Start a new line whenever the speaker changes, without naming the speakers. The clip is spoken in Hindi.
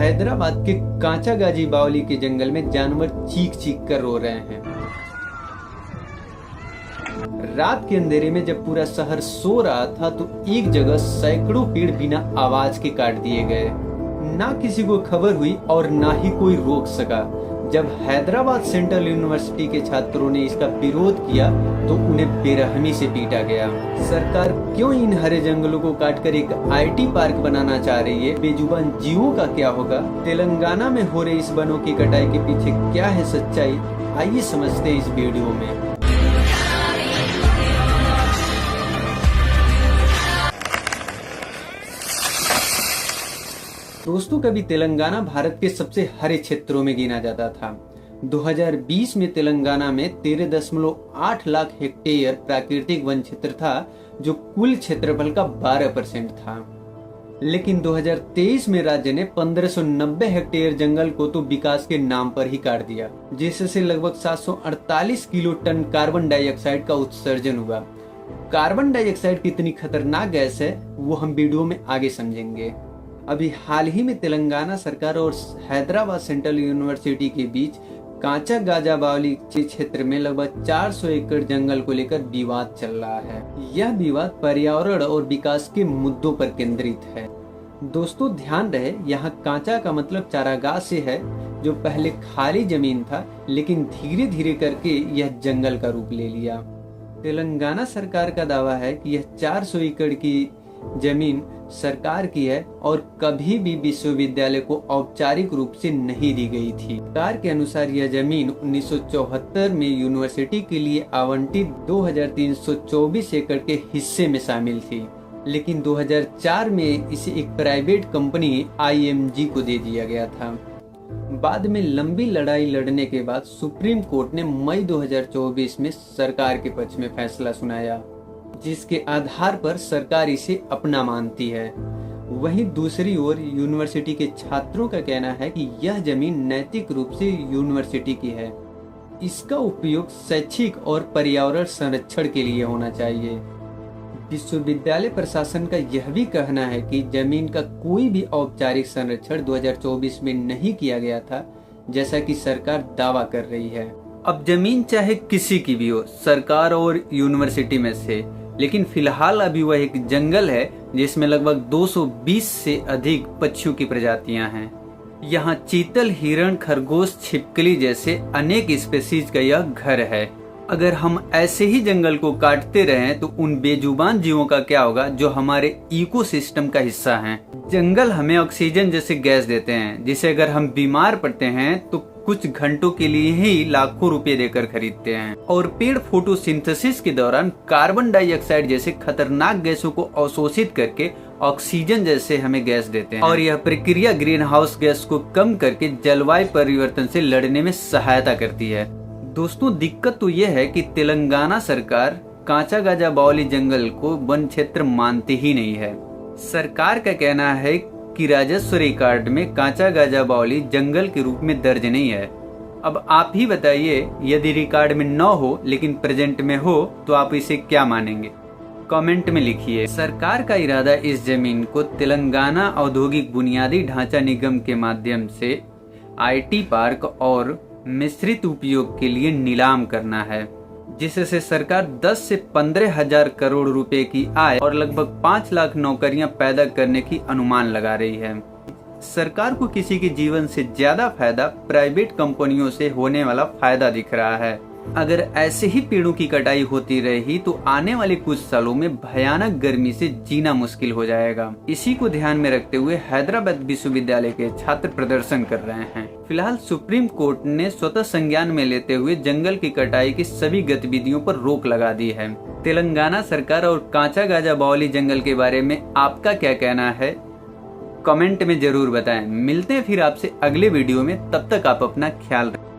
हैदराबाद के कांचा गाजी बावली के जंगल में जानवर चीख चीख कर रो रहे हैं। रात के अंधेरे में जब पूरा शहर सो रहा था तो एक जगह सैकड़ों पेड़ बिना आवाज के काट दिए गए। ना किसी को खबर हुई और ना ही कोई रोक सका। जब हैदराबाद सेंट्रल यूनिवर्सिटी के छात्रों ने इसका विरोध किया तो उन्हें बेरहमी से पीटा गया। सरकार क्यों इन हरे जंगलों को काटकर एक IT पार्क बनाना चाह रही है? बेजुबान जीवों का क्या होगा? तेलंगाना में हो रही इस वनों की कटाई के पीछे क्या है सच्चाई? आइए समझते हैं इस वीडियो में। दोस्तों, कभी तेलंगाना भारत के सबसे हरे क्षेत्रों में गिना जाता था। 2020 में तेलंगाना में 13.8 लाख हेक्टेयर प्राकृतिक वन क्षेत्र था, जो कुल क्षेत्रफल का 12% था। लेकिन 2023 में राज्य ने 1590 हेक्टेयर जंगल को तो विकास के नाम पर ही काट दिया, जिससे लगभग 748 किलो टन कार्बन डाइऑक्साइड का उत्सर्जन हुआ। कार्बन डाइऑक्साइड कितनी खतरनाक गैस है वो हम वीडियो में आगे समझेंगे। अभी हाल ही में तेलंगाना सरकार और हैदराबाद सेंट्रल यूनिवर्सिटी के बीच कांचा गाजा बावली क्षेत्र में लगभग 400 एकड़ जंगल को लेकर विवाद चल रहा है। यह विवाद पर्यावरण और विकास के मुद्दों पर केंद्रित है। दोस्तों, ध्यान रहे, यहाँ कांचा का मतलब चारागाह से है, जो पहले खाली जमीन था लेकिन धीरे धीरे करके यह जंगल का रूप ले लिया। तेलंगाना सरकार का दावा है कि यह 400 एकड़ की जमीन सरकार की है और कभी भी विश्वविद्यालय को औपचारिक रूप से नहीं दी गई थी। सरकार के अनुसार यह जमीन 1974 में यूनिवर्सिटी के लिए आवंटित 2324 एकड़ के हिस्से में शामिल थी, लेकिन 2004 में इसे एक प्राइवेट कंपनी IMG को दे दिया गया था। बाद में लंबी लड़ाई लड़ने के बाद सुप्रीम कोर्ट ने मई 2024 में सरकार के पक्ष में फैसला सुनाया, जिसके आधार पर सरकार इसे अपना मानती है। वहीं दूसरी ओर यूनिवर्सिटी के छात्रों का कहना है कि यह जमीन नैतिक रूप से यूनिवर्सिटी की है। इसका उपयोग शैक्षिक और पर्यावरण संरक्षण के लिए होना चाहिए। विश्वविद्यालय प्रशासन का यह भी कहना है कि जमीन का कोई भी औपचारिक संरक्षण 2024 में नहीं किया गया था, जैसा कि सरकार दावा कर रही है। अब जमीन चाहे किसी की भी हो, सरकार और यूनिवर्सिटी में से, लेकिन फिलहाल अभी वह एक जंगल है जिसमें लगभग 220 से अधिक पक्षियों की प्रजातियां हैं। यहाँ चीतल, हिरण, खरगोश, छिपकली जैसे अनेक स्पीशीज का यह घर है। अगर हम ऐसे ही जंगल को काटते रहें तो उन बेजुबान जीवों का क्या होगा जो हमारे इकोसिस्टम का हिस्सा हैं। जंगल हमें ऑक्सीजन जैसे गैस देते हैं, जिसे अगर हम बीमार पड़ते हैं तो कुछ घंटों के लिए ही लाखों रुपए देकर खरीदते हैं। और पेड़ फोटोसिंथेसिस के दौरान कार्बन डाइऑक्साइड जैसे खतरनाक गैसों को अवशोषित करके ऑक्सीजन जैसे हमें गैस देते हैं। और यह प्रक्रिया ग्रीन हाउस गैस को कम करके जलवायु परिवर्तन से लड़ने में सहायता करती है। दोस्तों, दिक्कत तो यह है कि तेलंगाना सरकार कांचा गाजा बावली जंगल को वन क्षेत्र मानती ही नहीं है। सरकार का कहना है कि राजस्व रिकॉर्ड में कांचा गाजा बावली जंगल के रूप में दर्ज नहीं है। अब आप ही बताइए, यदि रिकॉर्ड में न हो लेकिन प्रेजेंट में हो तो आप इसे क्या मानेंगे? कमेंट में लिखिए। सरकार का इरादा इस जमीन को तेलंगाना औद्योगिक बुनियादी ढांचा निगम के माध्यम से IT पार्क और मिश्रित उपयोग के लिए नीलाम करना है, जिससे सरकार 10 से 15 हजार करोड़ रुपए की आय और लगभग 5 लाख नौकरियां पैदा करने की अनुमान लगा रही है। सरकार को किसी के जीवन से ज्यादा फायदा प्राइवेट कंपनियों से होने वाला फायदा दिख रहा है। अगर ऐसे ही पेड़ों की कटाई होती रही तो आने वाले कुछ सालों में भयानक गर्मी से जीना मुश्किल हो जाएगा। इसी को ध्यान में रखते हुए हैदराबाद विश्वविद्यालय के छात्र प्रदर्शन कर रहे हैं। फिलहाल सुप्रीम कोर्ट ने स्वतः संज्ञान में लेते हुए जंगल की कटाई की सभी गतिविधियों पर रोक लगा दी है। तेलंगाना सरकार और कांचा गाजा बावली जंगल के बारे में आपका क्या कहना है? कमेंट में जरूर बताएं। मिलते हैं फिर आपसे अगले वीडियो में, तब तक आप अपना ख्याल रखें।